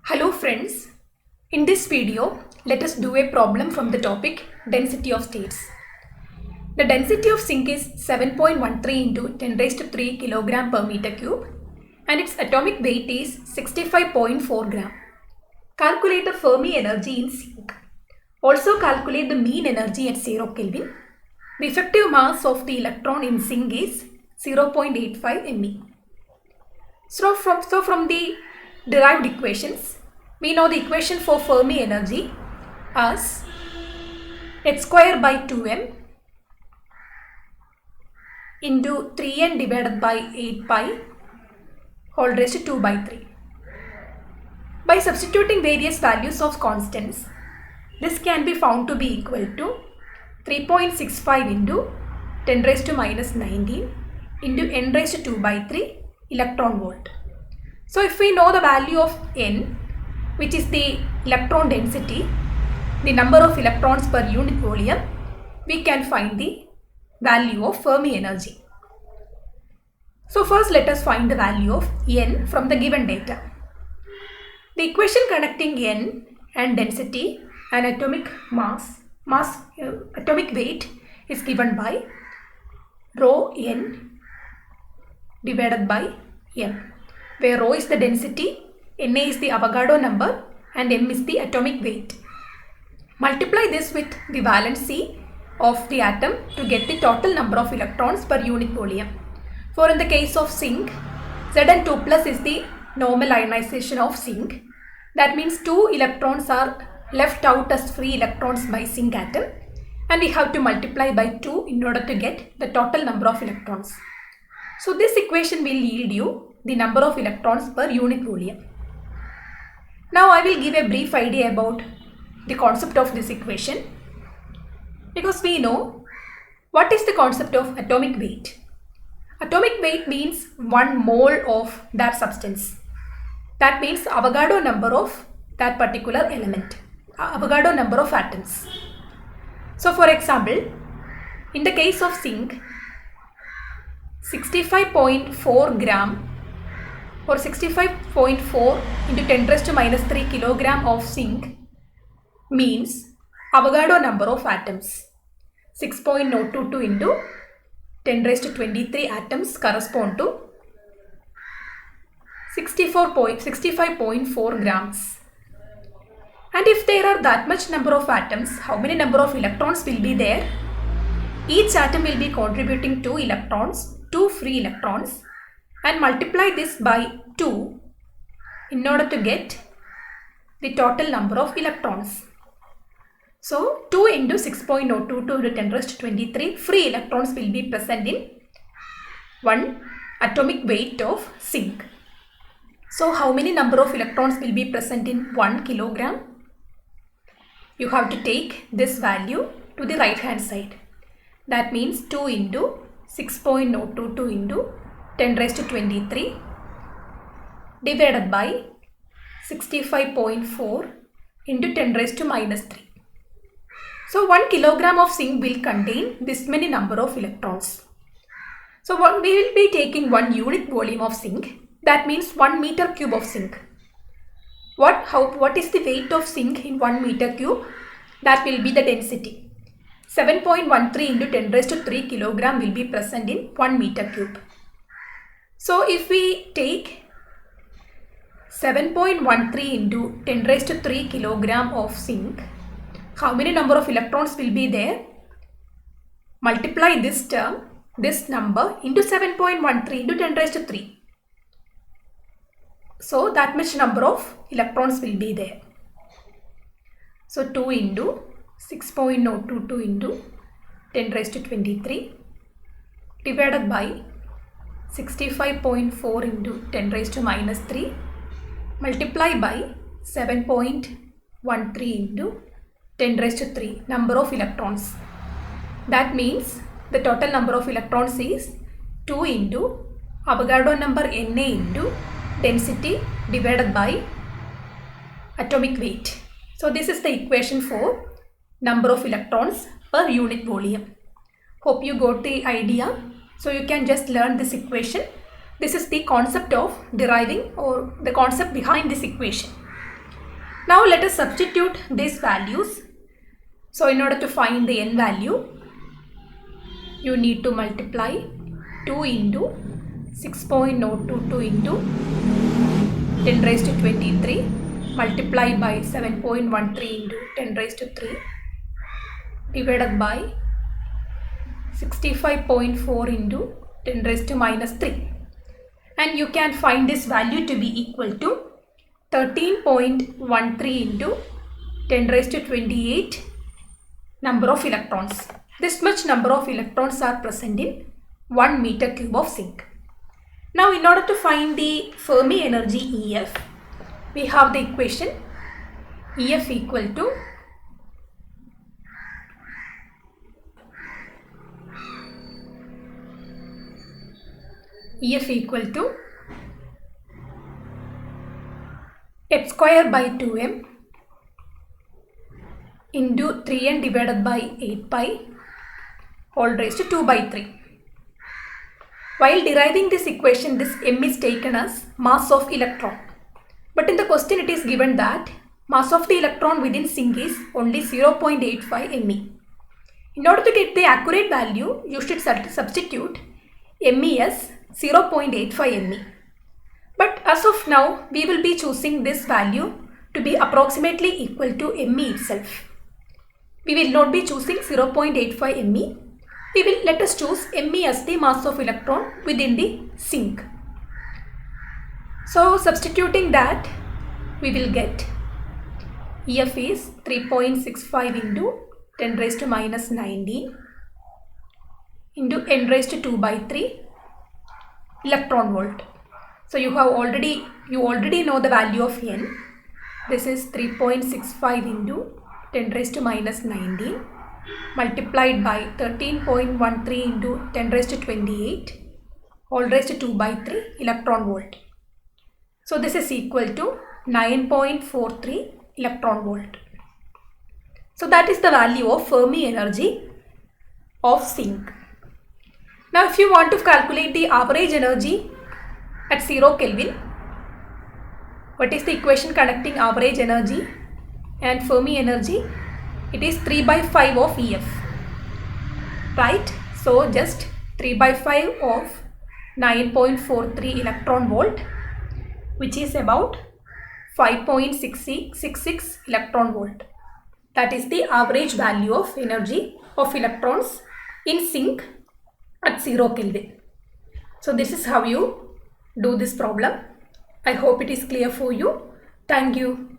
Hello friends, in this video let us do a problem from the topic density of states. The density of zinc is 7.13 into 10 raised to 3 kilogram per meter cube and its atomic weight is 65.4 gram. Calculate the Fermi energy in zinc. Also calculate the mean energy at 0 Kelvin. The effective mass of the electron in zinc is 0.85 Me. So from the derived equations, we know the equation for Fermi energy as h square by 2m into 3n divided by 8 pi whole raised to 2 by 3. By substituting various values of constants, this can be found to be equal to 3.65 into 10 raised to minus 19 into n raised to 2 by 3 electron volt. So if we know the value of n, which is the electron density, the number of electrons per unit volume, we can find the value of Fermi energy. So first let us find the value of n from the given data. The equation connecting n and density and atomic atomic weight is given by rho n divided by m, where rho is the density, Na is the Avogadro number and m is the atomic weight. Multiply this with the valency of the atom to get the total number of electrons per unit volume. For in the case of zinc, Zn2 plus is the normal ionization of zinc. That means 2 electrons are left out as free electrons by zinc atom and we have to multiply by 2 in order to get the total number of electrons. So this equation will yield you the number of electrons per unit volume. Now I will give a brief idea about the concept of this equation, because we know what is the concept of atomic weight. Atomic weight means 1 mole of that substance. That means Avogadro number of that particular element, Avogadro number of atoms. So for example, in the case of zinc, 65.4 gram or 65.4 into 10 raised to minus 3 kilogram of zinc means Avogadro number of atoms. 6.022 into 10 raised to 23 atoms correspond to 65.4 grams. And if there are that much number of atoms, how many number of electrons will be there? Each atom will be contributing 2 electrons, 2 free electrons, and multiply this by 2 in order to get the total number of electrons. So 2 into 6.022 to 10 raised to 23 free electrons will be present in one atomic weight of zinc. So how many number of electrons will be present in 1 kilogram? You have to take this value to the right hand side. That means 2 into 6.022 into 10 raised to 23 divided by 65.4 into 10 raised to minus 3. So 1 kilogram of zinc will contain this many number of electrons. So we will be taking 1 unit volume of zinc. That means 1 meter cube of zinc. What is the weight of zinc in 1 meter cube? That will be the density. 7.13 into 10 raised to 3 kilogram will be present in 1 meter cube. So if we take 7.13 into 10 raised to 3 kilogram of zinc, how many number of electrons will be there? Multiply this term, this number into 7.13 into 10 raised to 3. So that much number of electrons will be there. So 2 into 6.022 into 10 raised to 23 divided by 65.4 into 10 raised to minus 3 multiply by 7.13 into 10 raised to 3 number of electrons. That means the total number of electrons is 2 into Avogadro number Na into density divided by atomic weight. So this is the equation for number of electrons per unit volume. Hope you got the idea. So you can just learn this equation. This is the concept of deriving or the concept behind this equation. Now let us substitute these values. So in order to find the n value, you need to multiply 2 into 6.022 into 10 raised to 23 multiplied by 7.13 into 10 raised to 3 divided by 65.4 into 10 raised to minus 3. And you can find this value to be equal to 13.13 into 10 raised to 28 number of electrons. This much number of electrons are present in 1 meter cube of zinc. Now in order to find the Fermi energy EF, we have the equation EF equal to H square by 2m into 3n divided by 8 pi whole raised to 2 by 3. While deriving this equation, this m is taken as mass of electron. But in the question it is given that mass of the electron within zinc is only 0.85 me. In order to get the accurate value, you should substitute me as 0.85 me. But as of now, we will be choosing this value to be approximately equal to me itself. We will not be choosing 0.85 me. Let us choose me as the mass of electron within the zinc. So substituting that, we will get EF is 3.65 into 10 raised to minus 19 into n raised to 2 by 3 electron volt. So you already know the value of n. This is 3.65 into 10 raised to minus 19 multiplied by 13.13 into 10 raised to 28 whole raised to 2 by 3 electron volt. So this is equal to 9.43 electron volt. So that is the value of Fermi energy of zinc. Now if you want to calculate the average energy at 0 Kelvin, what is the equation connecting average energy and Fermi energy? It is 3 by 5 of EF, right? So just 3 by 5 of 9.43 electron volt, which is about 5.66 electron volt. That is the average value of energy of electrons in zinc at 0 Kelvin. So this is how you do this problem. I hope it is clear for you. Thank you.